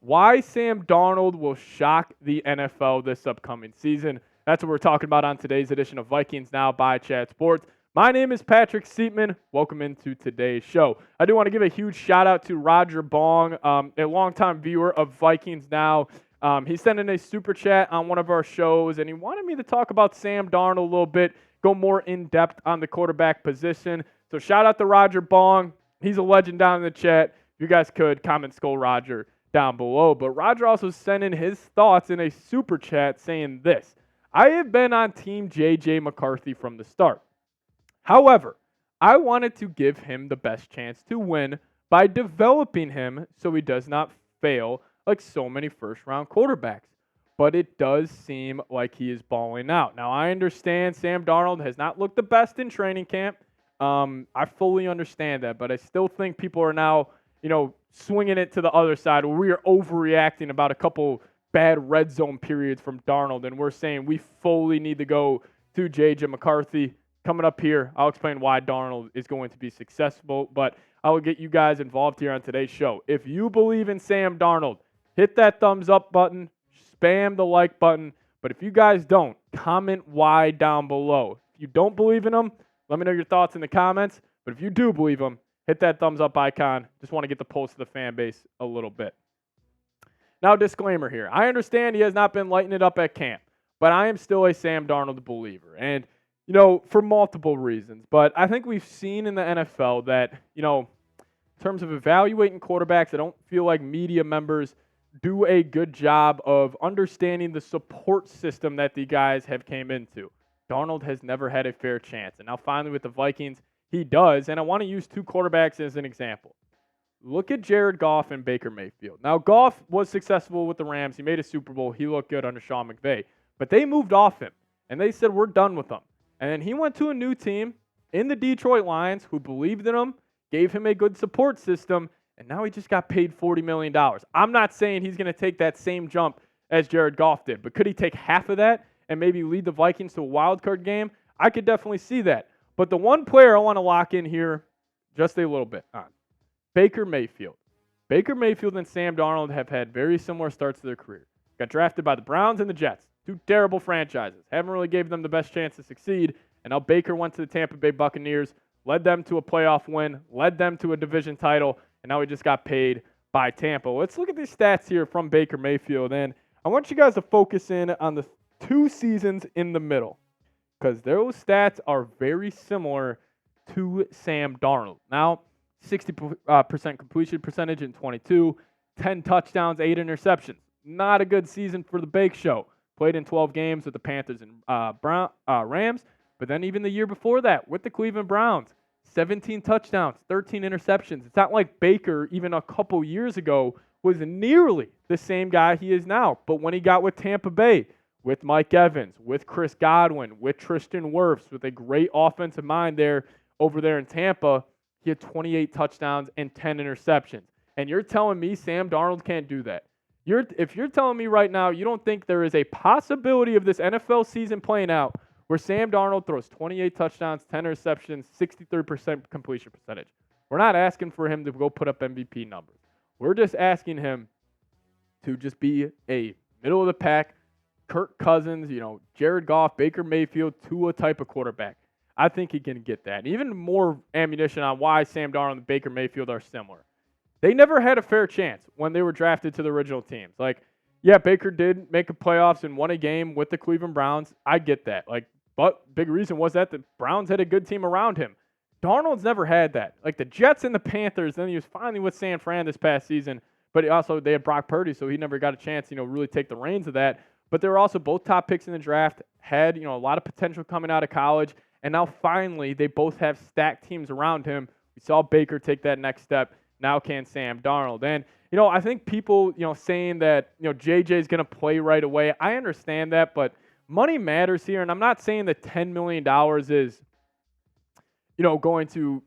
why Sam Darnold will shock the NFL this upcoming season. That's what we're talking about on today's edition of Vikings Now by Chat Sports. My name is Patrick Siepman. Welcome into today's show. I do want to give a huge shout out to Roger Bong, a longtime viewer of Vikings Now. He sent in a super chat on one of our shows, and he wanted me to talk about Sam Darnold a little bit, go more in depth on the quarterback position. So shout out to Roger Bong. He's a legend down in the chat. If you guys could comment Skull Roger down below. But Roger also sent in his thoughts in a super chat saying this: I have been on Team JJ McCarthy from the start. However, I wanted to give him the best chance to win by developing him so he does not fail like so many first-round quarterbacks. But it does seem like he is balling out. Now, I understand Sam Darnold has not looked the best in training camp. I fully understand that, but I still think people are now, swinging it to the other side where we are overreacting about a couple bad red zone periods from Darnold, and we're saying we fully need to go to JJ McCarthy. Coming up here, I'll explain why Darnold is going to be successful, but I will get you guys involved here on today's show. If you believe in Sam Darnold, hit that thumbs up button, spam the like button, but if you guys don't, comment why down below. If you don't believe in him, let me know your thoughts in the comments, but if you do believe him, hit that thumbs up icon. Just want to get the pulse of the fan base a little bit. Now, disclaimer here. I understand he has not been lighting it up at camp, but I am still a Sam Darnold believer. And, for multiple reasons. But I think we've seen in the NFL that, in terms of evaluating quarterbacks, I don't feel like media members do a good job of understanding the support system that the guys have came into. Darnold has never had a fair chance. And now finally with the Vikings, he does. And I want to use two quarterbacks as an example. Look at Jared Goff and Baker Mayfield. Now, Goff was successful with the Rams. He made a Super Bowl. He looked good under Sean McVay. But they moved off him, and they said, we're done with him. And then he went to a new team in the Detroit Lions who believed in him, gave him a good support system, and now he just got paid $40 million. I'm not saying he's going to take that same jump as Jared Goff did, but could he take half of that and maybe lead the Vikings to a wild card game? I could definitely see that. But the one player I want to lock in here just a little bit on, Baker Mayfield. Baker Mayfield and Sam Darnold have had very similar starts to their career. Got drafted by the Browns and the Jets, two terrible franchises. Haven't really gave them the best chance to succeed. And now Baker went to the Tampa Bay Buccaneers, led them to a playoff win, led them to a division title, and now he just got paid by Tampa. Let's look at these stats here from Baker Mayfield. And I want you guys to focus in on the 2 seasons in the middle, because those stats are very similar to Sam Darnold. Now, 60% completion percentage in 22, 10 touchdowns, 8 interceptions. Not a good season for the Bake Show. Played in 12 games with the Panthers and Rams, but then even the year before that with the Cleveland Browns, 17 touchdowns, 13 interceptions. It's not like Baker, even a couple years ago, was nearly the same guy he is now. But when he got with Tampa Bay, with Mike Evans, with Chris Godwin, with Tristan Wirfs, with a great offensive mind over there in Tampa, he had 28 touchdowns and 10 interceptions. And you're telling me Sam Darnold can't do that? If you're telling me right now you don't think there is a possibility of this NFL season playing out where Sam Darnold throws 28 touchdowns, 10 interceptions, 63% completion percentage, we're not asking for him to go put up MVP numbers. We're just asking him to just be a middle-of-the-pack, Kirk Cousins, Jared Goff, Baker Mayfield, Tua type of quarterback. I think he can get that. And even more ammunition on why Sam Darnold and Baker Mayfield are similar. They never had a fair chance when they were drafted to the original teams. Baker did make a playoffs and won a game with the Cleveland Browns. I get that. But big reason was that the Browns had a good team around him. Darnold's never had that. The Jets and the Panthers, then he was finally with San Fran this past season, but they had Brock Purdy, so he never got a chance, really take the reins of that. But they were also both top picks in the draft, had, a lot of potential coming out of college, and now finally they both have stacked teams around him. We saw Baker take that next step. Now can Sam Darnold. And, I think people, saying that, JJ is going to play right away, I understand that, but money matters here. And I'm not saying that $10 million is, going to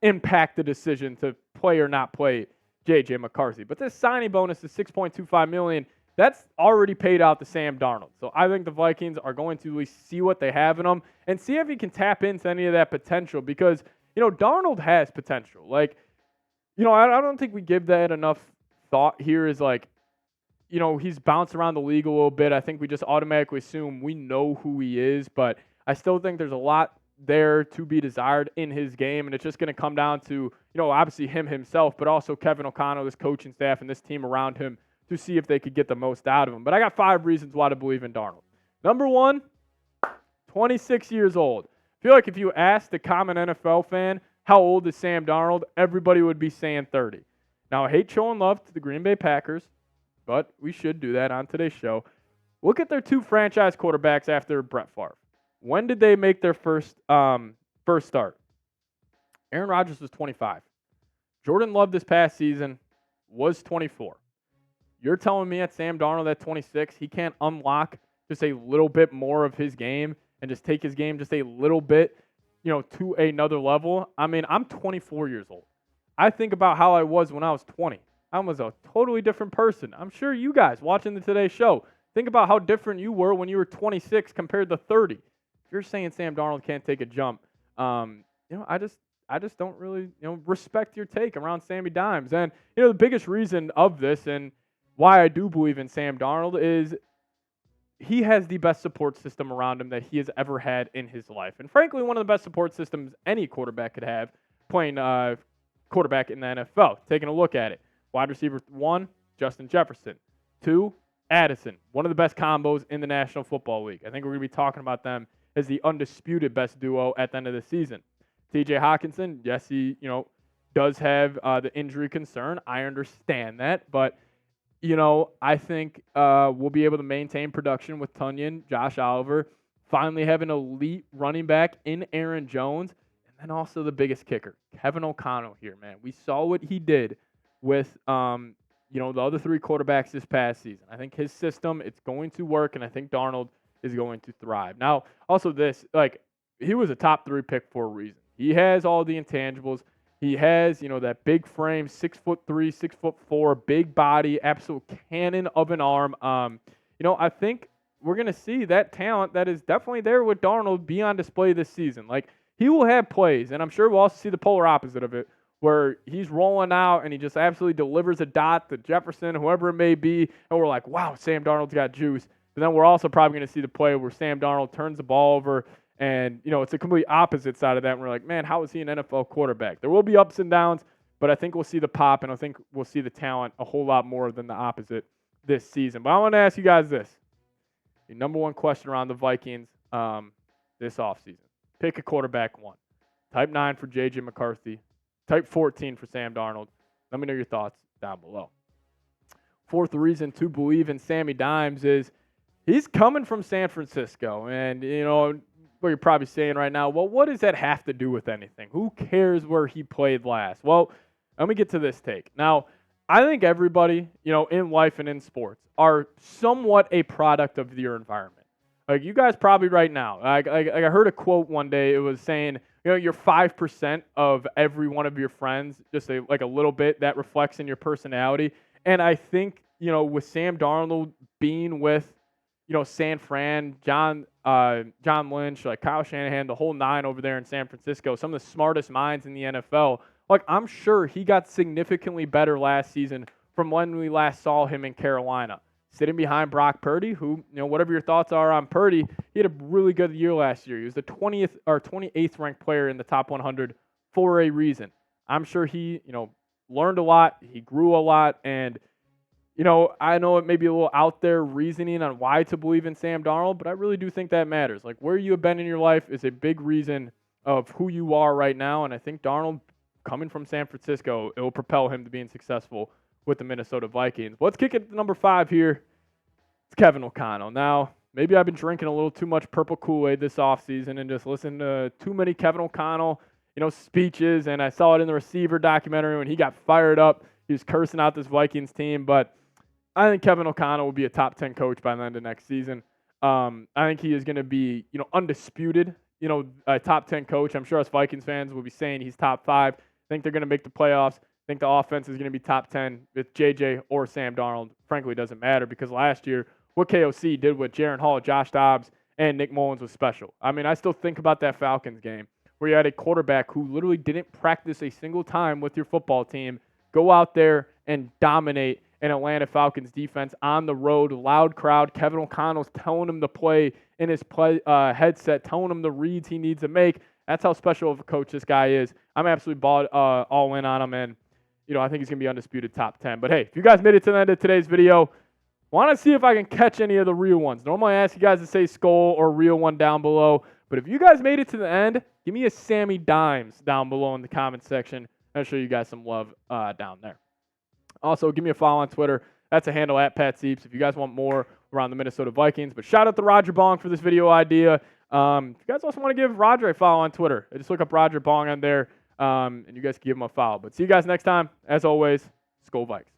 impact the decision to play or not play JJ McCarthy. But this signing bonus is $6.25 million. That's already paid out to Sam Darnold. So I think the Vikings are going to at least see what they have in him and see if he can tap into any of that potential because, Darnold has potential. I don't think we give that enough thought here is he's bounced around the league a little bit. I think we just automatically assume we know who he is, but I still think there's a lot there to be desired in his game, and it's just going to come down to, obviously him himself, but also Kevin O'Connell, this coaching staff, and this team around him to see if they could get the most out of him. But I got 5 reasons why to believe in Darnold. Number 1, 26 years old. I feel like if you asked the common NFL fan, how old is Sam Darnold, everybody would be saying 30. Now, I hate showing love to the Green Bay Packers, but we should do that on today's show. Look at their 2 franchise quarterbacks after Brett Favre. When did they make their first start? Aaron Rodgers was 25. Jordan Love this past season was 24. You're telling me at Sam Darnold at 26, he can't unlock just a little bit more of his game and just take his game just a little bit, to another level? I mean, I'm 24 years old. I think about how I was when I was 20. I was a totally different person. I'm sure you guys watching the Today Show, think about how different you were when you were 26 compared to 30. If you're saying Sam Darnold can't take a jump, I just don't really, respect your take around Sammy Dimes. And, the biggest reason of this and why I do believe in Sam Darnold is he has the best support system around him that he has ever had in his life. And frankly, one of the best support systems any quarterback could have playing quarterback in the NFL. Taking a look at it. Wide receiver 1, Justin Jefferson. 2, Mattison. One of the best combos in the National Football League. I think we're going to be talking about them as the undisputed best duo at the end of the season. TJ Hawkinson, yes, he, does have the injury concern. I understand that, but I think we'll be able to maintain production with Tunyon, Josh Oliver, finally have an elite running back in Aaron Jones, and then also the biggest kicker, Kevin O'Connell here, man. We saw what he did with, the other 3 quarterbacks this past season. I think his system, it's going to work, and I think Darnold is going to thrive. Now, also this, he was a top 3 pick for a reason. He has all the intangibles. He has, that big frame, 6'3", 6'4", big body, absolute cannon of an arm. I think we're going to see that talent that is definitely there with Darnold be on display this season. He will have plays, and I'm sure we'll also see the polar opposite of it, where he's rolling out and he just absolutely delivers a dot to Jefferson, whoever it may be, and we're like, wow, Sam Darnold's got juice. But then we're also probably going to see the play where Sam Darnold turns the ball over, and, it's a complete opposite side of that. And we're like, man, how is he an NFL quarterback? There will be ups and downs, but I think we'll see the pop, and I think we'll see the talent a whole lot more than the opposite this season. But I want to ask you guys this. The number 1 question around the Vikings this offseason. Pick a quarterback 1. Type 9 for J.J. McCarthy. Type 14 for Sam Darnold. Let me know your thoughts down below. 4th reason to believe in Sammy Dimes is he's coming from San Francisco. And, what you're probably saying right now, well, what does that have to do with anything? Who cares where he played last? Well, let me get to this take. Now, I think everybody, in life and in sports are somewhat a product of your environment. You guys probably right now, I heard a quote one day. It was saying, you're 5% of every one of your friends, just a little bit that reflects in your personality. And I think, with Sam Darnold being with, San Fran, John Lynch, Kyle Shanahan, the whole 9 over there in San Francisco, some of the smartest minds in the NFL. I'm sure he got significantly better last season from when we last saw him in Carolina. Sitting behind Brock Purdy, who, whatever your thoughts are on Purdy, he had a really good year last year. He was the 20th or 28th ranked player in the top 100 for a reason. I'm sure he, learned a lot, he grew a lot, and I know it may be a little out there reasoning on why to believe in Sam Darnold, but I really do think that matters. Where you have been in your life is a big reason of who you are right now, and I think Darnold, coming from San Francisco, it will propel him to being successful with the Minnesota Vikings. Let's kick it to number 5 here. It's Kevin O'Connell. Now, maybe I've been drinking a little too much purple Kool-Aid this offseason and just listened to too many Kevin O'Connell, speeches, and I saw it in the Receiver documentary when he got fired up. He was cursing out this Vikings team, but I think Kevin O'Connell will be a top 10 coach by the end of next season. I think he is going to be, undisputed, a top 10 coach. I'm sure us Vikings fans will be saying he's top 5. I think they're going to make the playoffs. I think the offense is going to be top 10 with JJ or Sam Darnold. Frankly, it doesn't matter because last year, what KOC did with Jaron Hall, Josh Dobbs, and Nick Mullins was special. I mean, I still think about that Falcons game where you had a quarterback who literally didn't practice a single time with your football team, go out there and dominate an Atlanta Falcons defense on the road, loud crowd. Kevin O'Connell's telling him to play in his headset, telling him the reads he needs to make. That's how special of a coach this guy is. I'm absolutely all in on him, and I think he's going to be undisputed top 10. But hey, if you guys made it to the end of today's video, want to see if I can catch any of the real ones. Normally I ask you guys to say skull or real one down below, but if you guys made it to the end, give me a Sammy Dimes down below in the comment section. I'll show you guys some love down there. Also, give me a follow on Twitter. That's a handle at Pat Sieps if you guys want more around the Minnesota Vikings. But shout out to Roger Bong for this video idea. If you guys also want to give Roger a follow on Twitter, just look up Roger Bong on there, and you guys can give him a follow. But see you guys next time. As always, Skol Vikes.